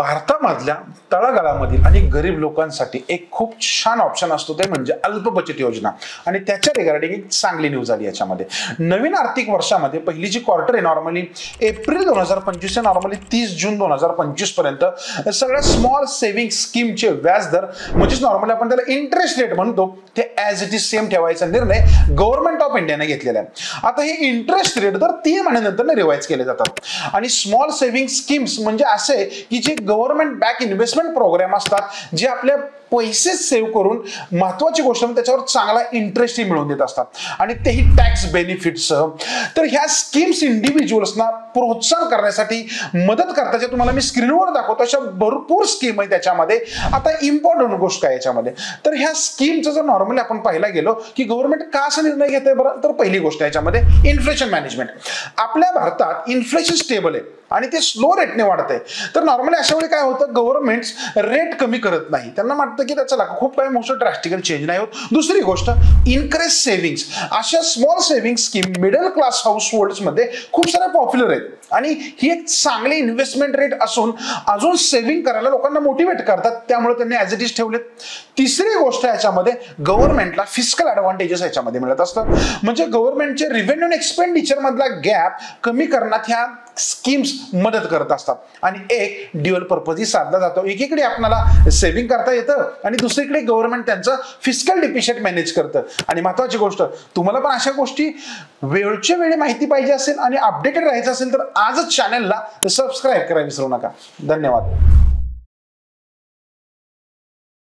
भारतामधल्या तळागाळामधील आणि गरीब लोकांसाठी एक खूप छान ऑप्शन असतो ते म्हणजे अल्प बचत योजना आणि त्याच्या रिगार्डिंग एक चांगली न्यूज आली याच्यामध्ये। नवीन आर्थिक वर्षामध्ये पहिली जी क्वार्टर आहे नॉर्मली एप्रिल 2025 ते नॉर्मली 30 जून 2025 पर्यंत सगळ्या स्मॉल सेव्हिंग स्कीमचे व्याजदर म्हणजे नॉर्मली आपण त्याला इंटरेस्ट रेट म्हणतो ते ॲज इट इज सेम ठेवायचा निर्णय गव्हर्नमेंट ऑफ इंडियाने घेतलेला आहे। आता हे इंटरेस्ट रेट दर 3 महिन्यानंतर रिवाइज केले जातात आणि स्मॉल सेव्हिंग स्कीम्स म्हणजे असे की जे गव्हर्नमेंट बॅक इन्व्हेस्टमेंट प्रोग्राम असतात जे आपल्या पैसे सेव्ह करून महत्त्वाची गोष्ट म्हणजे त्याच्यावर चांगला इंटरेस्टही मिळवून देत असतात आणि तेही टॅक्स बेनिफिटसह। तर ह्या स्कीम्स इंडिव्हिज्युअल्सना प्रोत्साहन करण्यासाठी मदत करतात जे तुम्हाला मी स्क्रीनवर दाखवतो अशा भरपूर स्कीम आहे त्याच्यामध्ये। आता इम्पॉर्टंट गोष्ट काय याच्यामध्ये तर ह्या स्कीमचं जर नॉर्मली आपण पाहायला गेलो की गव्हर्नमेंट का असा निर्णय घेते बरं तर पहिली गोष्ट याच्यामध्ये इन्फ्लेशन मॅनेजमेंट। आपल्या भारतात इन्फ्लेशन स्टेबल आहे आणि ते स्लो रेटने वाढत आहे तर नॉर्मली अशा वेळी काय होतं गव्हर्नमेंट रेट कमी करत नाही त्यांना वाटतं की त्याचा खूप काही मोठं ड्रास्टिकल चेंज नाही होत। दुसरी गोष्ट इनकरेज सेव्हिंग्स अशा small saving scheme middle class house holds मध्ये खूप साऱ्या पॉप्युलर आहेत आणि ही एक चांगली इन्व्हेस्टमेंट रेट असून अजून सेव्हिंग करायला लोकांना मोटिवेट करतात त्यामुळे त्यांनी ॲज इट इज ठेवलेत। तिसरी गोष्ट याच्यामध्ये गव्हर्नमेंटला फिस्कल ॲडव्हान्टेजेस याच्यामध्ये मिळत असतात म्हणजे गव्हर्नमेंटचे रिव्हेन्यू आणि एक्सपेंडिचर मधला गॅप कमी करण्यात ह्या स्कीम्स मदत करत असतात आणि एक ड्युअल पर्पजही साधला जातो। एकीकडे आपल्याला सेव्हिंग करता येतं आणि दुसरीकडे गव्हर्नमेंट त्यांचं फिस्कल डिफिशिट मॅनेज करतं आणि महत्त्वाची गोष्ट तुम्हाला पण अशा गोष्टी वेळच्या वेळी माहिती पाहिजे असेल आणि अपडेटेड राहायचं असेल तर आजच चॅनलला सबस्क्राईब करायला विसरू नका। धन्यवाद।